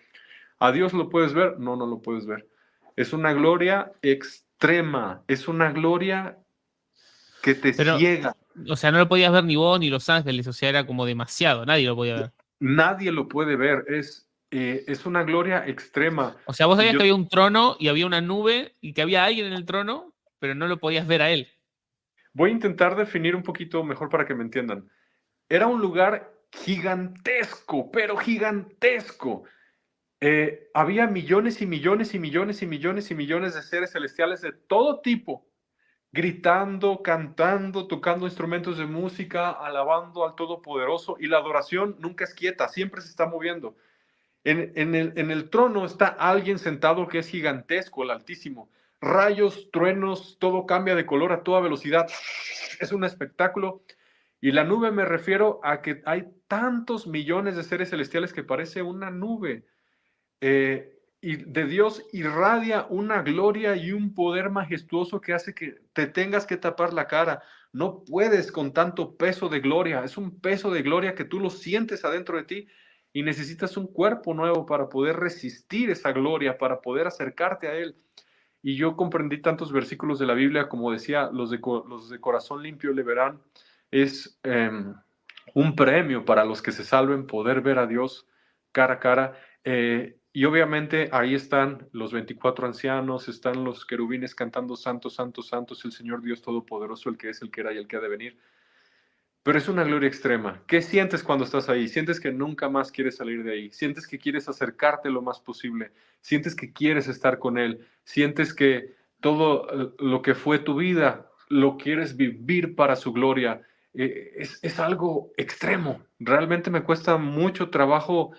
¿A Dios lo puedes ver? No, no lo puedes ver. Es una gloria extrema, es una gloria que te Pero, ciega. o sea, no lo podías ver ni vos ni Los Ángeles, o sea, era como demasiado, nadie lo podía ver. Nadie lo puede ver, es una gloria extrema. O sea, vos Y sabías yo que había un trono y había una nube y que había alguien en el trono, pero no lo podías ver a él. voy a intentar definir un poquito mejor para que me entiendan. Era un lugar gigantesco, pero gigantesco. Había millones y millones y millones y millones y millones de seres celestiales de todo tipo, gritando, cantando, tocando instrumentos de música, alabando al Todopoderoso, y la adoración nunca es quieta, siempre se está moviendo. En el trono está alguien sentado que es gigantesco, el Altísimo. Rayos, truenos, todo cambia de color a toda velocidad. Es un espectáculo. Y la nube me refiero a que hay tantos millones de seres celestiales que parece una nube. Y de Dios irradia una gloria y un poder majestuoso que hace que te tengas que tapar la cara. No puedes con tanto peso de gloria. Es un peso de gloria que tú lo sientes adentro de ti y necesitas un cuerpo nuevo para poder resistir esa gloria, para poder acercarte a Él. Y yo comprendí tantos versículos de la Biblia, como decía, los de corazón limpio le verán. Es un premio para los que se salven poder ver a Dios cara a cara. Y obviamente ahí están los 24 ancianos, están los querubines cantando santo, santo, santo es el Señor Dios Todopoderoso, el que es, el que era y el que ha de venir. Pero es una gloria extrema. ¿Qué sientes cuando estás ahí? Sientes que nunca más quieres salir de ahí. Sientes que quieres acercarte lo más posible. Sientes que quieres estar con Él. Sientes que todo lo que fue tu vida lo quieres vivir para su gloria. Es algo extremo. Realmente me cuesta mucho trabajo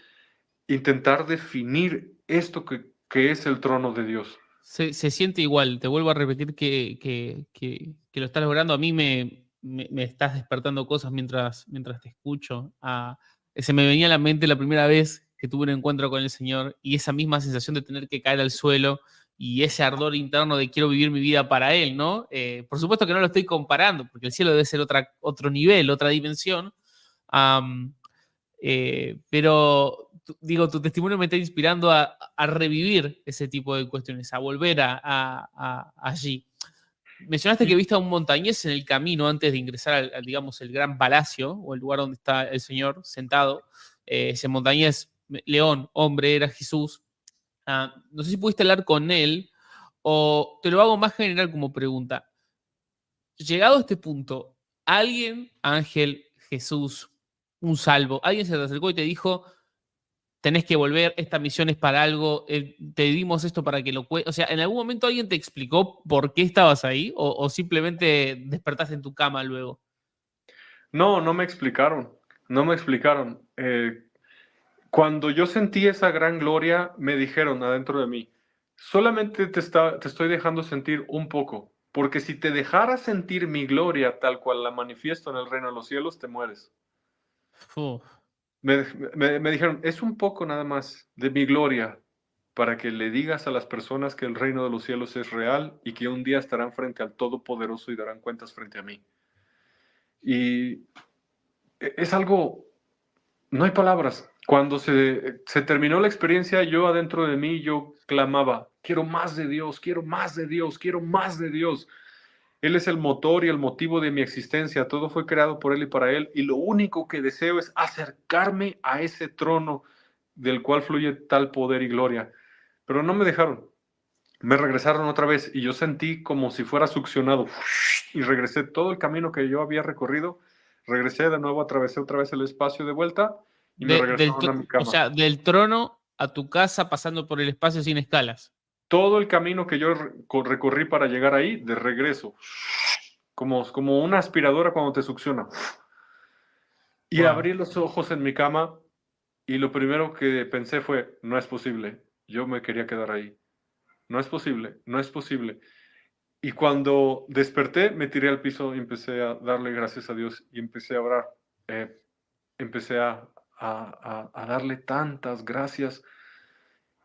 intentar definir esto que es el trono de Dios. Se siente igual, te vuelvo a repetir que lo estás logrando. A mí me estás despertando cosas mientras te escucho. Se me venía a la mente la primera vez que tuve un encuentro con el Señor y esa misma sensación de tener que caer al suelo y ese ardor interno de quiero vivir mi vida para Él, ¿no? Por supuesto que no lo estoy comparando, porque el cielo debe ser otro nivel, otra dimensión. Am, pero digo, tu testimonio me está inspirando a revivir ese tipo de cuestiones, a volver allí. Mencionaste que Y viste a un montañés en el camino antes de ingresar digamos, el gran palacio o el lugar donde está el Señor sentado. Ese montañés, león, hombre, era Jesús. No sé si pudiste hablar con él o te lo hago más general como pregunta. Llegado a este punto, alguien, ángel, Jesús, un salvo, alguien se te acercó y te dijo, tenés que volver, esta misión es para algo, te dimos esto para que lo O sea, ¿en algún momento alguien te explicó por qué estabas ahí o simplemente despertaste en tu cama luego? no, no me explicaron. No me explicaron. Cuando yo sentí esa gran gloria, me dijeron adentro de mí, solamente te estoy dejando sentir un poco, porque si te dejara sentir mi gloria tal cual la manifiesto en el reino de los cielos, te mueres. Uf, Me dijeron, es un poco nada más de mi gloria, para que le digas a las personas que el reino de los cielos es real y que un día estarán frente al Todopoderoso y darán cuentas frente a mí. Y es algo, no hay palabras. Cuando se terminó la experiencia, yo adentro de mí, yo clamaba, quiero más de Dios, quiero más de Dios, quiero más de Dios. Él es el motor y el motivo de mi existencia. Todo fue creado por Él y para Él. Y lo único que deseo es acercarme a ese trono del cual fluye tal poder y gloria. Pero no me dejaron. Me regresaron otra vez y yo sentí como si fuera succionado. Y regresé todo el camino que yo había recorrido. Regresé de nuevo, atravesé otra vez el espacio de vuelta y me regresaron a mi O cama. sea, del trono a tu casa pasando por el espacio sin escalas. Todo el camino que yo recorrí para llegar ahí, de regreso. Como una aspiradora cuando te succiona. Y Wow. abrí los ojos en mi cama y lo primero que pensé fue, no es posible, yo me quería quedar ahí. No es posible, no es posible. Y cuando desperté, me tiré al piso y empecé a darle gracias a Dios y empecé a orar. Eh, Empecé a darle tantas gracias.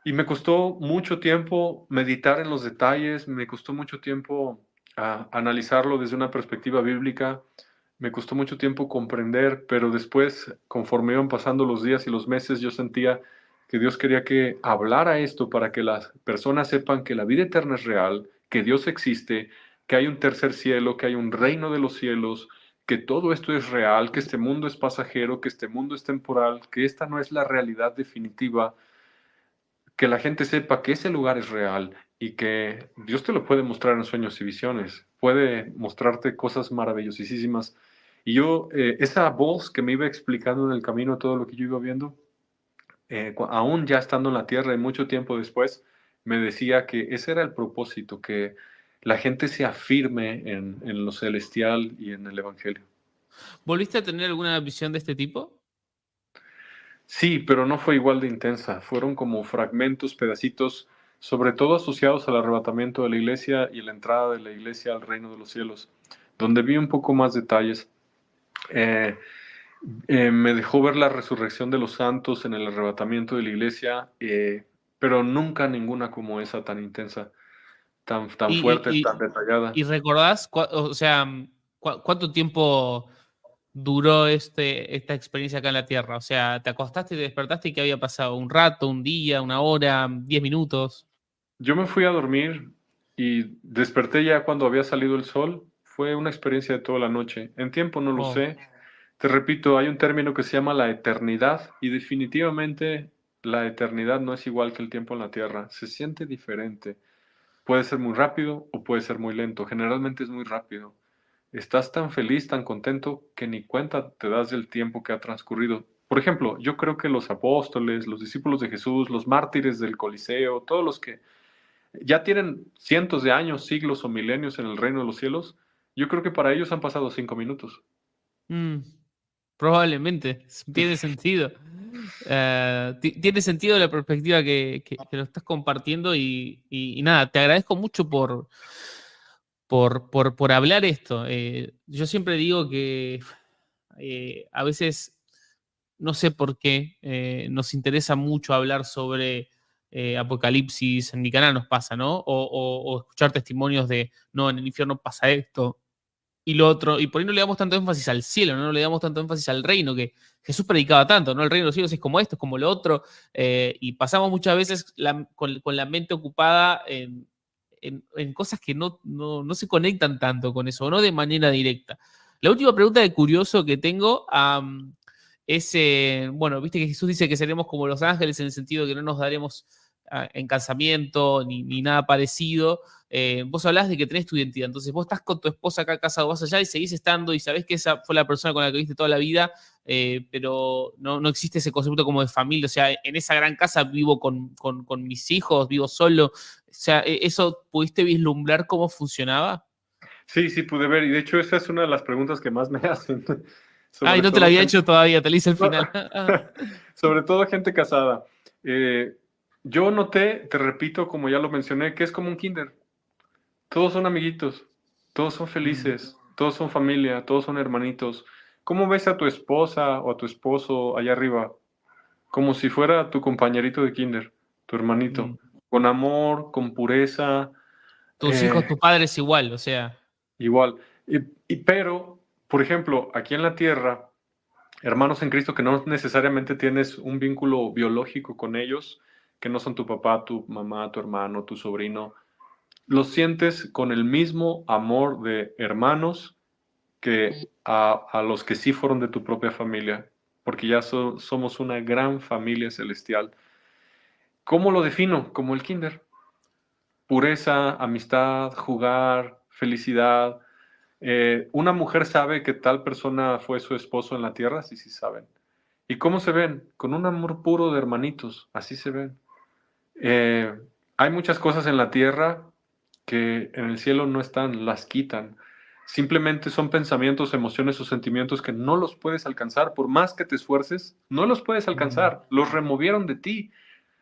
Y me costó mucho tiempo meditar en los detalles, me costó mucho tiempo analizarlo desde una perspectiva bíblica, me costó mucho tiempo comprender, pero después, conforme iban pasando los días y los meses, yo sentía que Dios quería que hablara esto para que las personas sepan que la vida eterna es real, que Dios existe, que hay un tercer cielo, que hay un reino de los cielos, que todo esto es real, que este mundo es pasajero, que este mundo es temporal, que esta no es la realidad definitiva, que la gente sepa que ese lugar es real y que Dios te lo puede mostrar en sueños y visiones, puede mostrarte cosas maravillosísimas. Y yo, esa voz que me iba explicando en el camino todo lo que yo iba viendo, aún ya estando en la tierra y mucho tiempo después, me decía que ese era el propósito, que la gente se afirme en lo celestial y en el Evangelio. ¿Volviste a tener alguna visión de este tipo? Sí, pero no fue igual de intensa. Fueron como fragmentos, pedacitos, sobre todo asociados al arrebatamiento de la iglesia y la entrada de la iglesia al reino de los cielos, donde vi un poco más detalles. Eh, Me dejó ver la resurrección de los santos en el arrebatamiento de la iglesia, pero nunca ninguna como esa tan intensa, tan ¿Y, fuerte, tan detallada. y recordás, o sea, cuánto tiempo duró esta experiencia acá en la Tierra? O sea, ¿te acostaste y te despertaste y qué había pasado? ¿Un rato, un día, una hora, 10 minutos? Yo me fui a dormir y desperté ya cuando había salido el sol. Fue una experiencia de toda la noche. En tiempo no lo Oh. sé. Te repito, hay un término que se llama la eternidad y definitivamente la eternidad no es igual que el tiempo en la tierra. Se siente diferente. Puede ser muy rápido o puede ser muy lento. Generalmente es muy rápido. Estás tan feliz, tan contento, que ni cuenta te das del tiempo que ha transcurrido. Por ejemplo, yo creo que los apóstoles, los discípulos de Jesús, los mártires del Coliseo, todos los que ya tienen cientos de años, siglos o milenios en el reino de los cielos, yo creo que para ellos han pasado 5 minutos. Mm, probablemente, tiene sentido. Tiene sentido la perspectiva que lo estás compartiendo y nada, te agradezco mucho por hablar esto. Yo siempre digo que a veces, no sé por qué, nos interesa mucho hablar sobre Apocalipsis, en mi canal nos pasa, ¿no? O escuchar testimonios de, no, en el infierno pasa esto y lo otro, y por ahí no le damos tanto énfasis al cielo, no le damos tanto énfasis al reino que Jesús predicaba tanto, ¿no? El reino de los cielos es como esto, es como lo otro, y pasamos muchas veces con la mente ocupada en cosas que no se conectan tanto con eso, no de manera directa. La última pregunta de curioso que tengo es, bueno, viste que Jesús dice que seremos como los ángeles en el sentido de que no nos daremos en casamiento ni nada parecido. Vos hablás de que tenés tu identidad, entonces vos estás con tu esposa acá casado, vas allá y seguís estando y sabés que esa fue la persona con la que viste toda la vida, pero no existe ese concepto como de familia, o sea, en esa gran casa vivo con mis hijos, vivo solo, o sea, ¿eso pudiste vislumbrar cómo funcionaba? Sí, sí pude ver, y de hecho esa es una de las preguntas que más me hacen, Ay, sobre no te la todo había gente, hecho todavía, te la hice al no, final. sobre todo gente casada. Eh, yo noté, te repito, como ya lo mencioné, que es como un kinder. Todos son amiguitos, todos son Mm. felices, todos son familia, todos son hermanitos. ¿Cómo ves a tu esposa o a tu esposo allá arriba? Como si fuera tu compañerito de kinder. tu hermanito, Mm. con amor, con pureza, Tus hijos, tus padres igual, o sea. igual. Pero, por ejemplo, aquí en la tierra, hermanos en Cristo que no necesariamente tienes un vínculo biológico con ellos, que no son tu papá, tu mamá, tu hermano, tu sobrino, los sientes con el mismo amor de hermanos que a los que sí fueron de tu propia familia, porque ya somos una gran familia celestial. ¿Cómo lo defino? Como el kinder. Pureza, amistad, jugar, felicidad. ¿Una mujer sabe que tal persona fue su esposo en la tierra? Sí, sí saben. ¿Y cómo se ven? Con un amor puro de hermanitos, así se ven. Eh, Hay muchas cosas en la tierra que en el cielo no están, las quitan. Simplemente son pensamientos, emociones o sentimientos que no los puedes alcanzar. Por más que te esfuerces, no los puedes Mm. alcanzar. Los removieron de ti.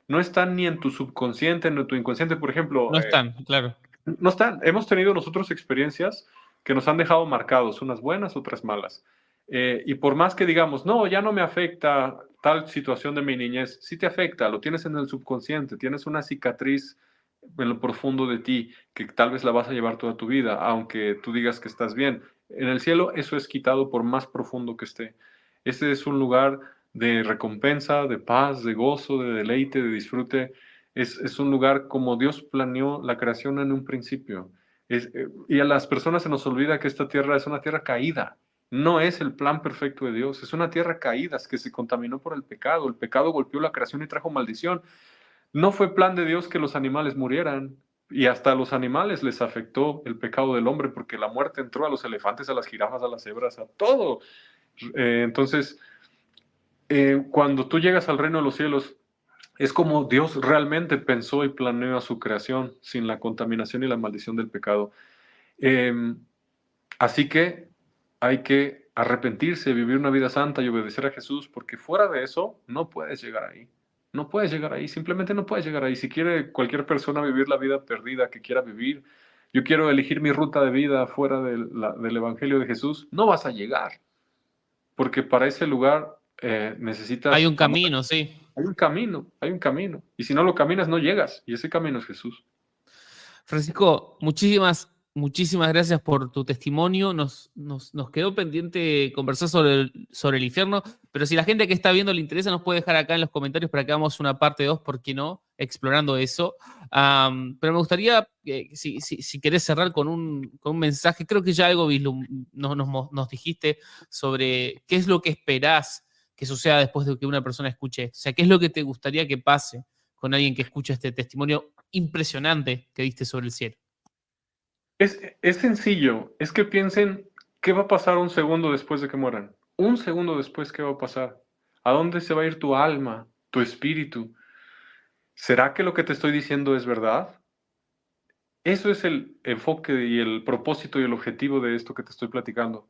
No están ni en tu subconsciente, ni en tu inconsciente. Por ejemplo, No están, claro. no están. Hemos tenido nosotros experiencias que nos han dejado marcados, unas buenas, otras malas. Y por más que digamos, no, ya no me afecta tal situación de mi niñez, sí te afecta, lo tienes en el subconsciente, tienes una cicatriz en lo profundo de ti que tal vez la vas a llevar toda tu vida, aunque tú digas que estás bien. En el cielo eso es quitado por más profundo que esté. Este es un lugar de recompensa, de paz, de gozo, de deleite, de disfrute. Es un lugar como Dios planeó la creación en un principio. Y a las personas se nos olvida que esta tierra es una tierra caída. No es el plan perfecto de Dios. Es una tierra caída que se contaminó por el pecado. El pecado golpeó la creación y trajo maldición. No fue plan de Dios que los animales murieran. Y hasta a los animales les afectó el pecado del hombre porque la muerte entró a los elefantes, a las jirafas, a las cebras, a todo. Entonces, cuando tú llegas al reino de los cielos, es como Dios realmente pensó y planeó a su creación sin la contaminación y la maldición del pecado. Eh, Así que hay que arrepentirse, vivir una vida santa y obedecer a Jesús, porque fuera de eso no puedes llegar ahí. No puedes llegar ahí, simplemente no puedes llegar ahí. Si quiere cualquier persona vivir la vida perdida que quiera vivir, yo quiero elegir mi ruta de vida fuera del Evangelio de Jesús, no vas a llegar, porque para ese lugar Hay necesitas un amar. camino, sí. Hay un camino, hay un camino. Y si no lo caminas, no llegas. Y ese camino es Jesús. Francisco, muchísimas gracias por tu testimonio. Nos quedó pendiente conversar sobre el infierno, pero si la gente que está viendo le interesa, nos puede dejar acá en los comentarios para que hagamos una parte 2, ¿por qué no? Explorando eso. Pero me gustaría, si querés cerrar con un mensaje, creo que ya algo nos dijiste sobre qué es lo que esperás que suceda después de que una persona escuche esto. O sea, ¿qué es lo que te gustaría que pase con alguien que escucha este testimonio impresionante que diste sobre el cielo? Es sencillo, es que piensen qué va a pasar un segundo después de que mueran. Un segundo después, ¿qué va a pasar? ¿A dónde se va a ir tu alma, tu espíritu? ¿Será que lo que te estoy diciendo es verdad? Eso es el enfoque y el propósito y el objetivo de esto que te estoy platicando.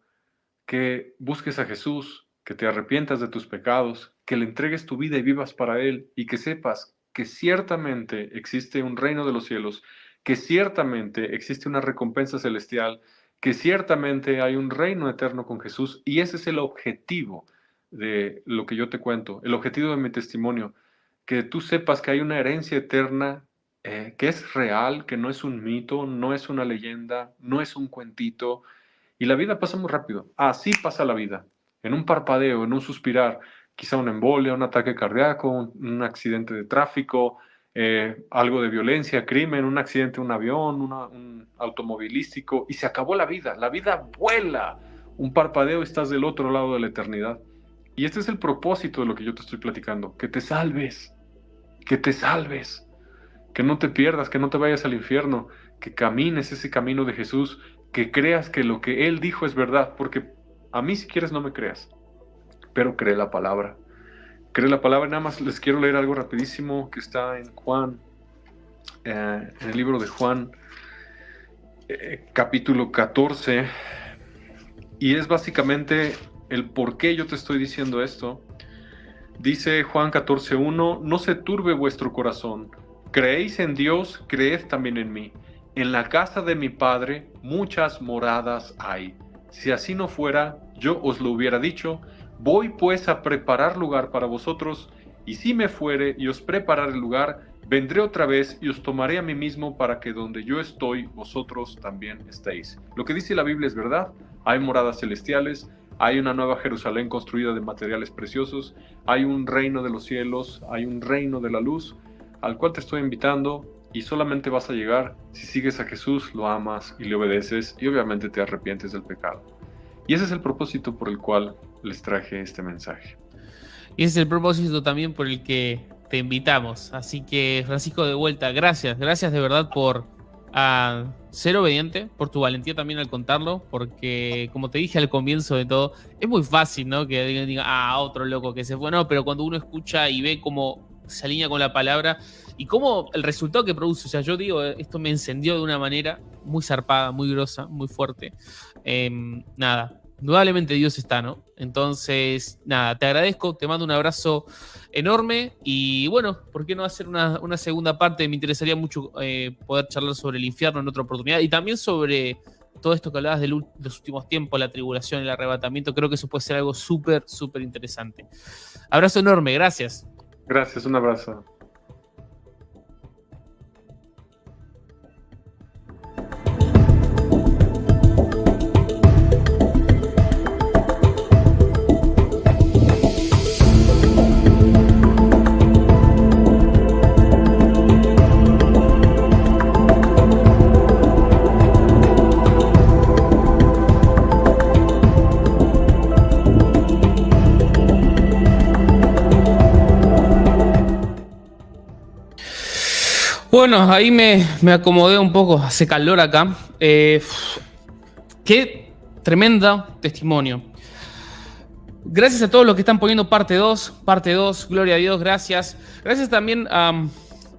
Que busques a Jesús, que te arrepientas de tus pecados, que le entregues tu vida y vivas para Él y que sepas que ciertamente existe un reino de los cielos, que ciertamente existe una recompensa celestial, que ciertamente hay un reino eterno con Jesús y ese es el objetivo de lo que yo te cuento, el objetivo de mi testimonio, que tú sepas que hay una herencia eterna que es real, que no es un mito, no es una leyenda, no es un cuentito, y la vida pasa muy rápido. Así pasa la vida. En un parpadeo, en un suspirar, quizá una embolia, un ataque cardíaco, un accidente de tráfico, algo de violencia, crimen, un accidente, un avión, un automovilístico, y se acabó la vida. La vida vuela. Un parpadeo, estás del otro lado de la eternidad. Y este es el propósito de lo que yo te estoy platicando, que te salves, que te salves, que no te pierdas, que no te vayas al infierno, que camines ese camino de Jesús, que creas que lo que Él dijo es verdad, porque a mí si quieres no me creas, pero cree la palabra. Cree la palabra, nada más les quiero leer algo rapidísimo que está en Juan, en el libro de Juan, capítulo 14, y es básicamente el por qué yo te estoy diciendo esto. Dice Juan 14:1, no se turbe vuestro corazón, creéis en Dios, creed también en mí. En la casa de mi Padre muchas moradas hay. Si así no fuera, yo os lo hubiera dicho. Voy pues a preparar lugar para vosotros, y si me fuere y os preparar el lugar, vendré otra vez y os tomaré a mí mismo para que donde yo estoy, vosotros también estéis. Lo que dice la Biblia es verdad. Hay moradas celestiales, hay una nueva Jerusalén construida de materiales preciosos, hay un reino de los cielos, hay un reino de la luz, al cual te estoy invitando, y solamente vas a llegar si sigues a Jesús, lo amas y le obedeces, y obviamente te arrepientes del pecado. Y ese es el propósito por el cual les traje este mensaje. Y ese es el propósito también por el que te invitamos. Así que, Francisco, de vuelta, gracias de verdad por ser obediente, por tu valentía también al contarlo, porque como te dije al comienzo de todo, es muy fácil, ¿no? Que alguien diga, otro loco que se fue, no, pero cuando uno escucha y ve cómo se alinea con la palabra y cómo el resultado que produce, o sea, yo digo, esto me encendió de una manera muy zarpada, muy grosa, muy fuerte. Nada, indudablemente Dios está, ¿no? Entonces, nada, te agradezco, te mando un abrazo enorme y bueno, ¿por qué no hacer una segunda parte? Me interesaría mucho poder charlar sobre el infierno en otra oportunidad y también sobre todo esto que hablabas de los últimos tiempos, la tribulación, el arrebatamiento. Creo que eso puede ser algo súper, súper interesante. Abrazo enorme, gracias. Gracias, un abrazo. Bueno, ahí me acomodé un poco, hace calor acá. Qué tremendo testimonio. Gracias a todos los que están poniendo parte 2, gloria a Dios, gracias. Gracias también a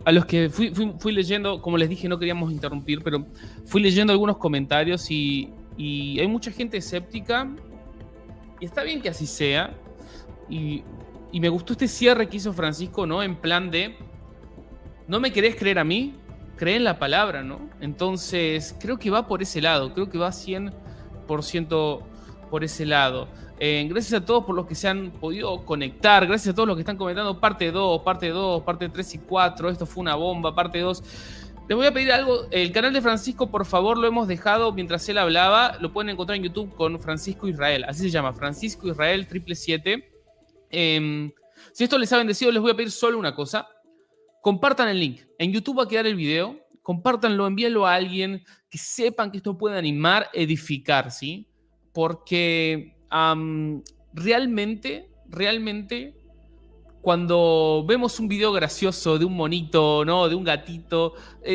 los que fui leyendo, como les dije, no queríamos interrumpir, pero fui leyendo algunos comentarios y hay mucha gente escéptica y está bien que así sea. Y me gustó este cierre que hizo Francisco, ¿no? En plan de, ¿no me querés creer a mí? Cree en la palabra, ¿no? Entonces, creo que va por ese lado, creo que va 100% por ese lado. Gracias a todos por los que se han podido conectar, gracias a todos los que están comentando parte 2, parte 3 y 4, esto fue una bomba, parte 2. Les voy a pedir algo, el canal de Francisco, por favor, lo hemos dejado mientras él hablaba, lo pueden encontrar en YouTube con Francisco Israel, así se llama, Francisco Israel 777. Si esto les ha bendecido, les voy a pedir solo una cosa. Compartan el link. En YouTube va a quedar el video. Compártanlo, envíenlo a alguien que sepan que esto puede animar, edificar, ¿sí? Porque realmente, cuando vemos un video gracioso de un monito, ¿no? De un gatito,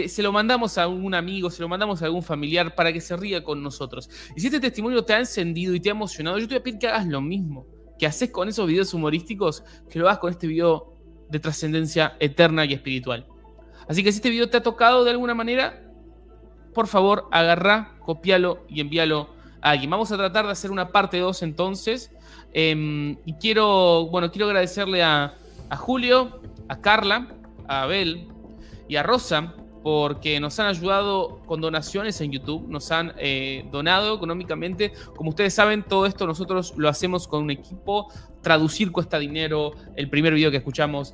se lo mandamos a algún amigo, se lo mandamos a algún familiar para que se ría con nosotros. Y si este testimonio te ha encendido y te ha emocionado, yo te voy a pedir que hagas lo mismo que haces con esos videos humorísticos, que lo hagas con este video de trascendencia eterna y espiritual. Así que si este video te ha tocado de alguna manera, por favor, agarrá, copialo y envíalo a alguien. Vamos a tratar de hacer una parte 2 entonces. Y quiero agradecerle a Julio, a Carla, a Abel y a Rosa porque nos han ayudado con donaciones en YouTube, nos han donado económicamente. Como ustedes saben, todo esto nosotros lo hacemos con un equipo. Traducir cuesta dinero, el primer video que escuchamos,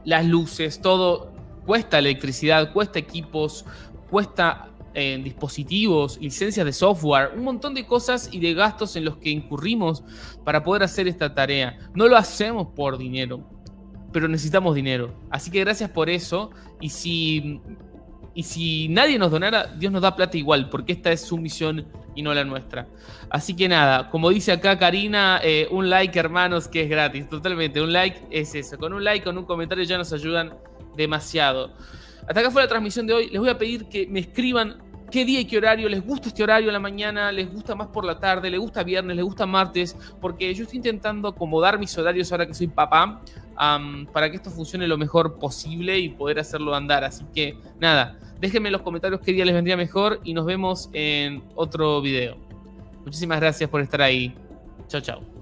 las luces, todo cuesta electricidad, cuesta equipos, cuesta dispositivos, licencias de software, un montón de cosas y de gastos en los que incurrimos para poder hacer esta tarea. No lo hacemos por dinero, pero necesitamos dinero. Así que gracias por eso. Y si nadie nos donara, Dios nos da plata igual, porque esta es su misión y no la nuestra. Así que nada, como dice acá Karina, un like, hermanos, que es gratis. Totalmente, un like es eso. Con un like, con un comentario ya nos ayudan demasiado. Hasta acá fue la transmisión de hoy. Les voy a pedir que me escriban qué día y qué horario. ¿Les gusta este horario a la mañana? ¿Les gusta más por la tarde? ¿Les gusta viernes? ¿Les gusta martes? Porque yo estoy intentando acomodar mis horarios ahora que soy papá, para que esto funcione lo mejor posible y poder hacerlo andar. Así que nada, déjenme en los comentarios qué día les vendría mejor y nos vemos en otro video. Muchísimas gracias por estar ahí. Chao, chao.